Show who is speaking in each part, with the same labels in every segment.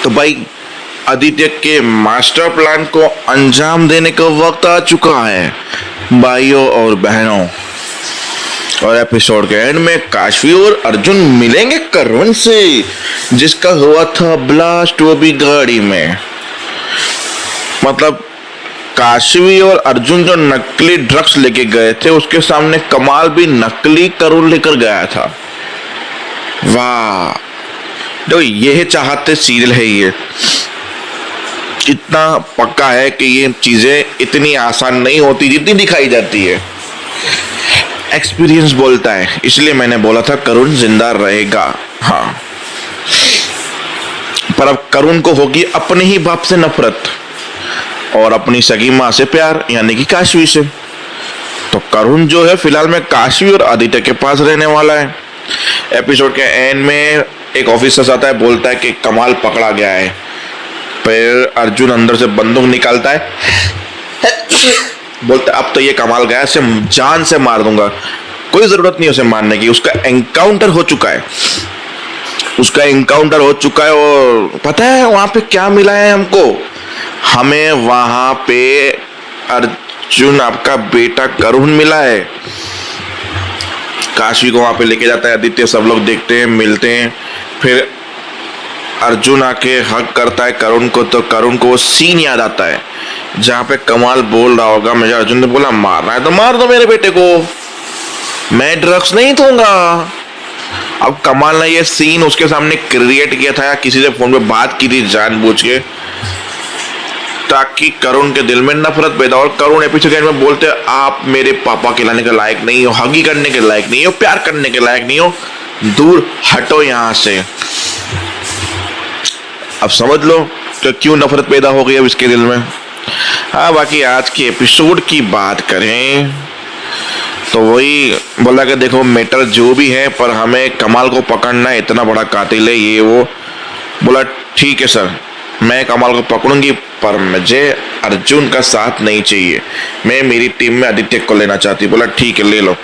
Speaker 1: तो भाई आदित्य के मास्टर प्लान को अंजाम देने का वक्त आ चुका है भाइयों और बहनों। और एपिसोड के एंड में काशवी और अर्जुन मिलेंगे करुण से, जिसका हुआ था ब्लास्ट वो भी गाड़ी में। मतलब काशवी और अर्जुन जो नकली ड्रग्स लेके गए थे, उसके सामने कमाल भी नकली करुण लेकर गया था। वाह, तो यह चाहते सीरियल है। ये इतना पक्का है कि ये चीजें इतनी आसान नहीं होती जितनी दिखाई जाती है। एक्सपीरियंस बोलता है, इसलिए मैंने बोला था करुण जिंदा रहेगा। हाँ, पर अब करुण को होगी अपने ही बाप से नफरत और अपनी सगी माँ से प्यार, यानी कि काशवी से। तो करुण जो है फिलहाल में काशवी और आदित्य के पास रहने वाला है। एपिसोड के एंड में एक ऑफिसर आता है, बोलता है कि कमाल पकड़ा गया है। फिर अर्जुन अंदर से बंदूक निकालता है, बोलता है अब तो ये कमाल गया, इसे जान से मार दूंगा। कोई जरूरत नहीं उसे मारने की, उसका एनकाउंटर हो चुका है। और पता है वहां पे क्या मिला है हमको? हमें वहां पे अर्जुन आपका बेटा करुण मिला है। काशवी को वहां पे लेके जाता है आदित्य, सब लोग देखते हैं, मिलते हैं। फिर अर्जुन आके हक करता है करुण को, तो करुण को वो सीन याद आता है जहाँ पे कमाल बोल रहा होगा, मुझे अर्जुन ने बोला मारना है तो मार दो मेरे बेटे को, मैं ड्रग्स नहीं दूंगा। अब कमाल ने ये सीन उसके सामने क्रिएट किया था या किसी से फोन पे बात की थी जानबूझ के, ताकि करुण के दिल में नफरत पैदा हो। और करुण एपिसोड में बोलते हैं आप मेरे पापा खिलाने के लायक नहीं हो, हगी करने के लायक नहीं हो, प्यार करने के लायक नहीं हो, दूर हटो यहाँ से। अब समझ लो कि क्यों नफरत पैदा हो गई अब इसके दिल में। हाँ, बाकी आज के एपिसोड की बात करें तो वही बोला कि देखो मैटर जो भी है, पर हमें कमाल को पकड़ना है, इतना बड़ा कातिल है ये वो। बोला ठीक है सर, मैं कमाल को पकड़ूंगी, पर मुझे अर्जुन का साथ नहीं चाहिए, मैं मेरी टीम में आदित्य को लेना चाहती। बोला ठीक है ले लो,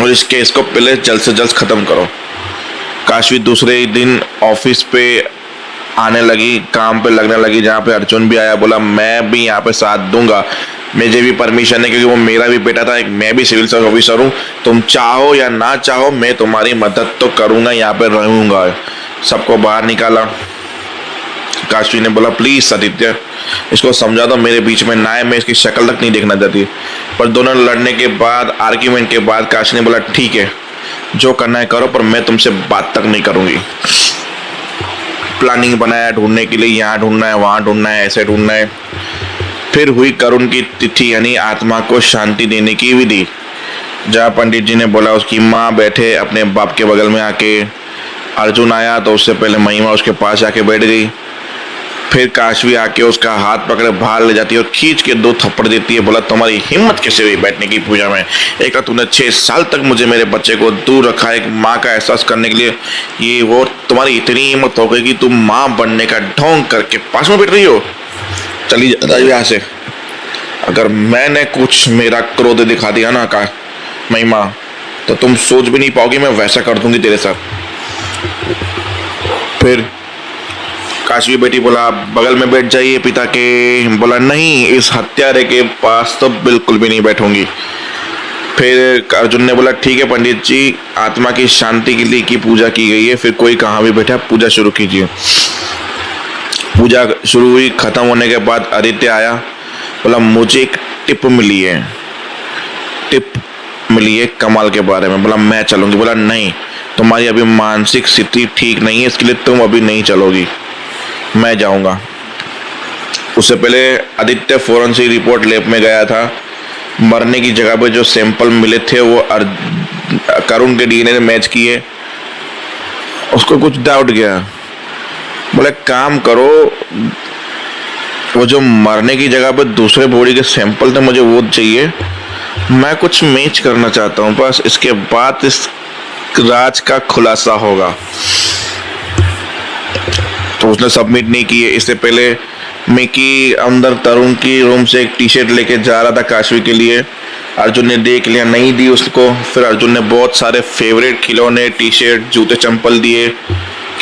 Speaker 1: और इस केस को पहले जल्द से जल्द खत्म करो। काशवी दूसरे ही दिन ऑफिस पे आने लगी, काम पे लगने लगी, जहाँ पे अर्जुन भी आया। बोला मैं भी यहाँ पे साथ दूंगा, मुझे भी परमिशन है, क्योंकि वो मेरा भी बेटा था, मैं भी सिविल सर्विस ऑफिसर हूँ, तुम चाहो या ना चाहो मैं तुम्हारी मदद तो करूँगा, यहाँ पे रहूँगा। सबको बाहर निकाला। काशवी ने बोला प्लीज आदित्य इसको समझा दो, मेरे बीच में ना है, मैं इसकी शक्ल तक नहीं देखना चाहती। पर दोनों लड़ने के बाद, आर्ग्यूमेंट के बाद काशवी ने बोला ठीक है जो करना है करो, पर मैं तुमसे बात तक नहीं करूंगी। प्लानिंग बनाया ढूंढने के लिए, यहाँ ढूंढना है, वहाँ ढूंढना है, ऐसे ढूंढना है। फिर हुई करुण की तिथि, यानी आत्मा को शांति देने की विधि, जहाँ पंडित जी ने बोला उसकी माँ बैठे अपने बाप के बगल में आके। अर्जुन आया तो उससे पहले महिमा उसके पास आके बैठ गई। फिर काशवी आके उसका हाथ पकड़े बाहर ले जाती है और खींच के 2 थप्पड़ देती है। बोला तुम्हारी हिम्मत कैसे हुई बैठने की पूजा में? एक तूने 6 साल तक मुझे मेरे बच्चे को दूर रखा है, एक माँ का एहसास करने के लिए, ये वो तुम्हारी इतनी हिम्मत हो गई कि तुम माँ बनने का ढोंग करके पास में बैठ रही हो? चली जाइए यहाँ से। अगर मैंने कुछ मेरा क्रोध दिखा दिया ना का महिमा, तो तुम सोच भी नहीं पाओगी मैं वैसा कर दूंगी तेरे साथ। फिर काशवी बेटी बोला बगल में बैठ जाइए पिता के। बोला नहीं, इस हत्यारे के पास तो बिल्कुल भी नहीं बैठूंगी। फिर अर्जुन ने बोला ठीक है पंडित जी, आत्मा की शांति के लिए की पूजा की गई है, फिर कोई कहाँ भी बैठा, पूजा शुरू कीजिए। पूजा शुरू हुई, खत्म होने के बाद आदित्य आया। बोला मुझे एक टिप मिली है कमाल के बारे में। बोला मैं चलूंगी। बोला नहीं, तुम्हारी अभी मानसिक स्थिति ठीक नहीं है, इसके लिए तुम अभी नहीं चलोगी, मैं जाऊंगा। उससे पहले आदित्य फॉरेंसिक रिपोर्ट लैब में गया था। मरने की जगह पे जो सैंपल मिले थे वो करुण के डीएनए ने मैच किए। उसको कुछ डाउट गया। बोले काम करो, वो जो मरने की जगह पे दूसरे बॉडी के सैंपल थे मुझे वो चाहिए, मैं कुछ मैच करना चाहता हूँ, बस इसके बाद इस राज का खुलासा होगा। तो उसने सबमिट नहीं किए। इससे पहले मिकी अंदर तरुण की रूम से एक टी शर्ट लेके जा रहा था काशवी के लिए। अर्जुन ने देख लिया, नहीं दी उसको। फिर अर्जुन ने बहुत सारे फेवरेट खिलौने, टी शर्ट, जूते, चंपल दिए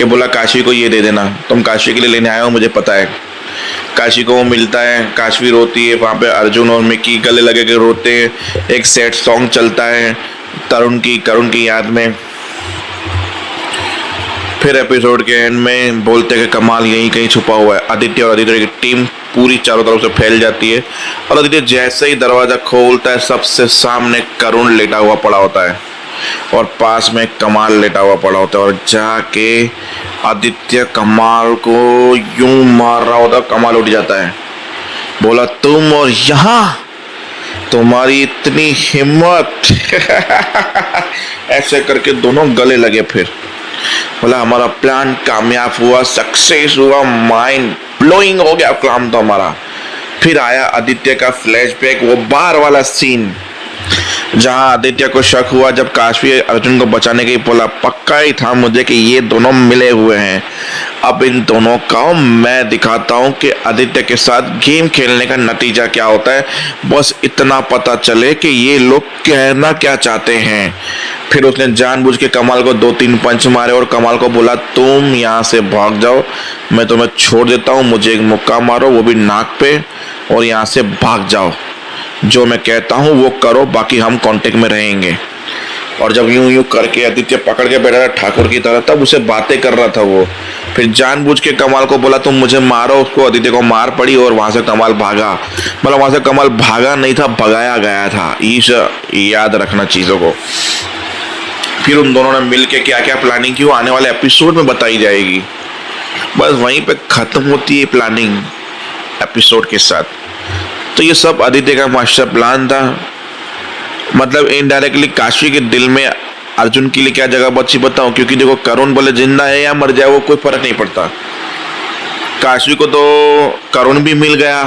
Speaker 1: कि बोला काशी को ये दे देना, तुम काशी के लिए लेने आए हो मुझे पता है। काशी को वो मिलता है, काशी रोती है, वहाँ पे अर्जुन और मिक्की गले लगे के रोते हैं, एक सैड सॉन्ग चलता है करुण की याद में। फिर एपिसोड के एंड में बोलते हैं कि कमाल यहीं कहीं छुपा हुआ है। आदित्य और आदित्य की टीम पूरी चारों तरफ से फैल जाती है और आदित्य जैसे ही दरवाज़ा खोलता है सबसे सामने करुण लेटा हुआ पड़ा होता है और पास में कमाल लेटा हुआ पड़ा होता है और जाके आदित्य कमाल को यूं मार रहा होता है। कमाल उठ जाता है, बोला तुम और यहाँ, तुम्हारी इतनी हिम्मत। ऐसे करके दोनों गले लगे। फिर बोला हमारा प्लान कामयाब हुआ, सक्सेस हुआ, माइंड ब्लोइंग हो गया काम तो हमारा। फिर आया आदित्य का फ्लैशबैक, वो बार वाला सीन जहां आदित्य को शक हुआ जब काशी अर्जुन को बचाने के बोला, पक्का ही था मुझे कि ये दोनों मिले हुए हैं। अब इन दोनों का मैं दिखाता हूं कि आदित्य के साथ गेम खेलने का नतीजा क्या होता है, बस इतना पता चले कि ये लोग कहना क्या चाहते हैं। फिर उसने जानबूझ के कमाल को 2-3 पंच मारे और कमाल को बोला तुम यहाँ से भाग जाओ, मैं तुम्हें छोड़ देता हूँ, मुझे एक मुक्का मारो वो भी नाक पे और यहाँ से भाग जाओ, जो मैं कहता हूँ वो करो, बाकी हम कांटेक्ट में रहेंगे। और जब यूं यूं करके आदित्य पकड़ के बैठा था ठाकुर की तरह, तब उसे बातें कर रहा था वो। फिर जानबूझ के कमाल को बोला तुम मुझे मारो, उसको आदित्य को मार पड़ी और वहां से कमाल भागा। मतलब वहां से कमाल भागा नहीं था, भगाया गया था। याद रखना चीजों को। फिर उन दोनों ने मिल के क्या क्या प्लानिंग की वो आने वाले एपिसोड में बताई जाएगी। बस वहीं पे खत्म होती है प्लानिंग एपिसोड के साथ। तो ये सब आदित्य का मास्टर प्लान था। मतलब इनडायरेक्टली काशी के दिल में अर्जुन के लिए क्या जगह बची बताऊं, क्योंकि देखो करुण बोले जिंदा है या मर जाए वो कोई फर्क नहीं पड़ता। काशी को तो करुण भी मिल गया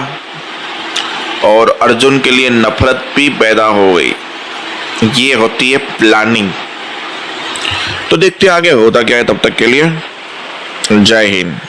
Speaker 1: और अर्जुन के लिए नफरत भी पैदा हो गई। ये होती है प्लानिंग। तो देखते आगे होता क्या है, तब तक के लिए जय हिंद।